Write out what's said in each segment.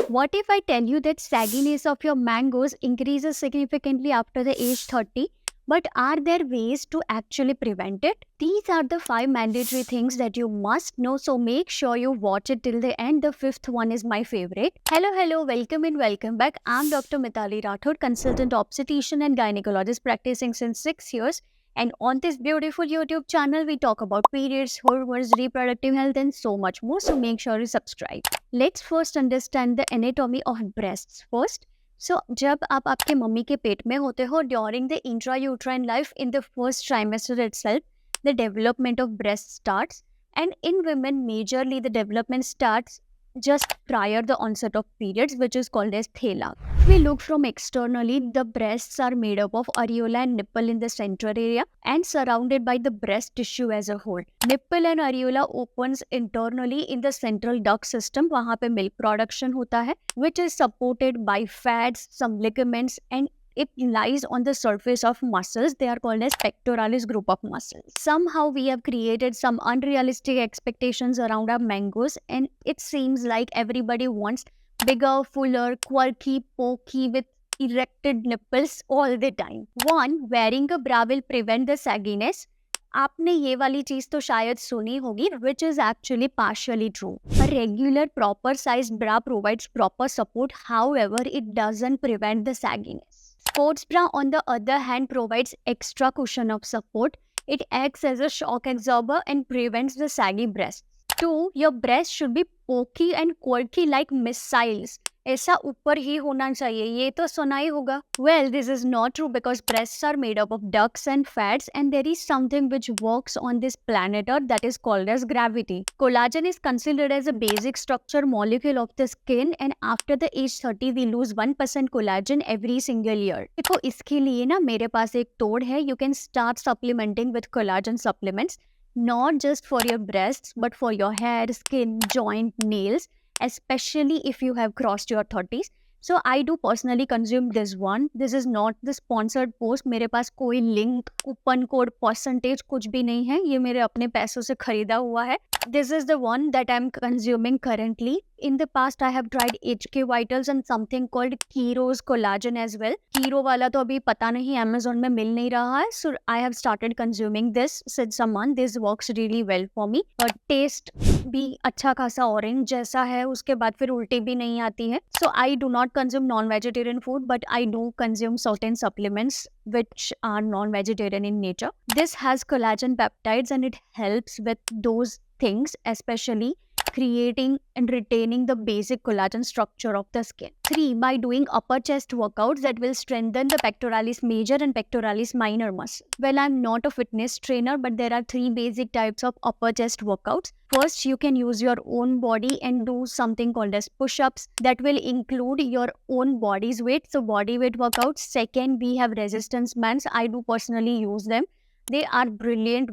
What if I tell you that sagginess of your mangoes increases significantly after the age 30? But are there ways to actually prevent it? These are the 5 mandatory things that you must know, so make sure you watch it till the end. The fifth one is my favorite. Hello, welcome in, welcome back. I'm Dr. Mitali Rathod, consultant obstetrician and gynecologist practicing since 6 years. And on this beautiful YouTube channel, we talk about periods, hormones, reproductive health, and so much more. So make sure you subscribe. Let's first understand the anatomy of breasts first. So जब आप आपके mummy के पेट में होते हो during the intrauterine life in the first trimester itself, the development of breast starts, and in women majorly the development starts just prior the onset of periods, which is called as thala. We look from externally, the breasts are made up of areola and nipple in the central area and surrounded by the breast tissue as a whole. Nipple and areola opens internally in the central duct system, वहाँ पे milk production होता है, which is supported by fats, some ligaments, and it lies on the surface of muscles. They are called as pectoralis group of muscles. Somehow we have created some unrealistic expectations around our mangoes, and it seems like everybody wants bigger, fuller, quirky, pokey with erected nipples all the time. One, wearing a bra will prevent the sagginess. आपने ये वाली चीज तो शायद सुनी होगी, which is actually partially true. A regular proper sized bra provides proper support, however it doesn't prevent the sagginess. Sports bra on the other hand provides extra cushion of support. It acts as a shock absorber and prevents the saggy breasts. 2. Your breasts should be pokey and quirky like missiles. ऐसा ऊपर ही होना चाहिए, ये तो सुना ही होगा. Well, this is not true because breasts are made up of ducts and fats, and there is something which works on this planet Earth that is called as gravity. Collagen is considered as a basic structure molecule of the skin, and after the age 30 we lose 1% collagen every single year. देखो इसके लिए ना मेरे पास एक तोड़ है. You can start supplementing with collagen supplements, not just for your breasts but for your hair, skin, joint, nails, especially if you have crossed your 30s. So I do personally consume this one. This is not the sponsored post. मेरे पास कोई link, coupon code, percentage कुछ भी नहीं है. ये मेरे अपने पैसों से खरीदा हुआ है. This is the one that I'm consuming currently. In the past, I have tried HK Vitals and something called Kero's Collagen as well. Kero वाला तो अभी पता नहीं Amazon में मिल नहीं रहा है. So I have started consuming this since a month. This works really well for me. और taste भी अच्छा खासा ऑरेंज जैसा है. उसके बाद फिर उल्टी भी नहीं आती है. So I do not consume non-vegetarian food, but I do consume certain supplements which are non-vegetarian in nature. This has collagen peptides and it helps with those things, especially creating and retaining the basic collagen structure of the skin. 3. By doing upper chest workouts that will strengthen the pectoralis major and pectoralis minor muscle. Well, I'm not a fitness trainer, but there are 3 basic types of upper chest workouts. First, you can use your own body and do something called as push-ups that will include your own body's weight. So body weight workouts. Second, we have resistance bands. I do personally use them. They are brilliant,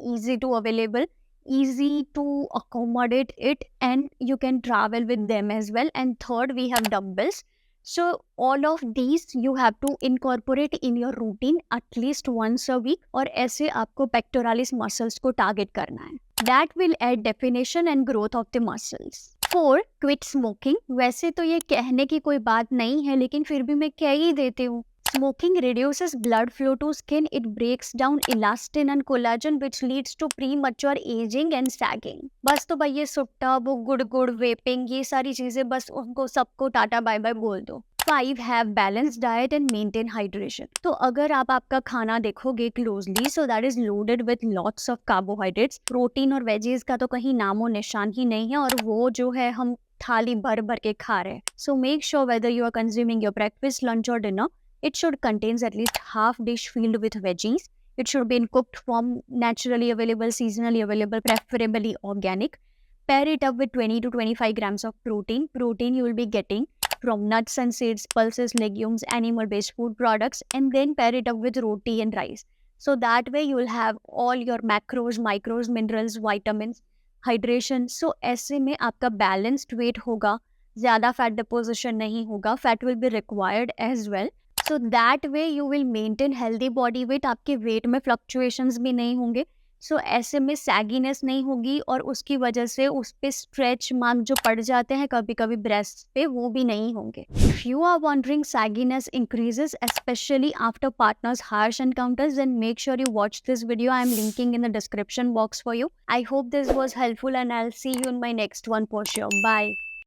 easy to available, easy to accommodate it, and you can travel with them as well. And third, we have dumbbells. So all of these you have to incorporate in your routine at least once a week, और ऐसे आपको pectoralis muscles को target करना है. That will add definition and growth of the muscles. 4. Quit smoking. वैसे तो ये कहने की कोई बात नहीं है, लेकिन फिर भी मैं कह ही देती हूँ. Smoking reduces blood flow to skin. It breaks down elastin and collagen, which leads to premature aging and sagging. बस तो भाई ये सुट्टा, वो गुड़ वेपिंग, ये सारी चीजें बस उनको सबको टाटा बाय बाय बोल दो. 5. Have balanced diet and maintain hydration. तो अगर आप आपका खाना देखोगे closely, so that is loaded with lots of carbohydrates. Protein और वेजीज का तो कहीं नामो निशान ही नहीं है, और वो जो है हम थाली भर भर के खा रहे हैं. So make sure whether you are consuming your breakfast, lunch or dinner, it should contain at least half dish filled with veggies. It should be in cooked form, naturally available, seasonally available, preferably organic. Pair it up with 20 to 25 grams of protein. Protein you will be getting from nuts and seeds, pulses, legumes, animal-based food products, and then pair it up with roti and rice. So that way you will have all your macros, micros, minerals, vitamins, hydration. So ऐसे में आपका balanced weight होगा, ज़्यादा fat deposition नहीं होगा, fat will be required as well. So that way you will maintain healthy body weight. आपके weight में fluctuations भी नहीं होंगे. सो ऐसे में सैगीनेस नहीं होगी और उसकी वजह से उस पे स्ट्रेच मार्क जो पड़ जाते हैं कभी कभी ब्रेस्ट पे, वो भी नहीं होंगे. If you are wondering sagginess increases especially after partners harsh encounters, then make sure you watch this video. I am linking in the description box for you. I hope this was helpful and I'll see you in my next one for sure. Bye.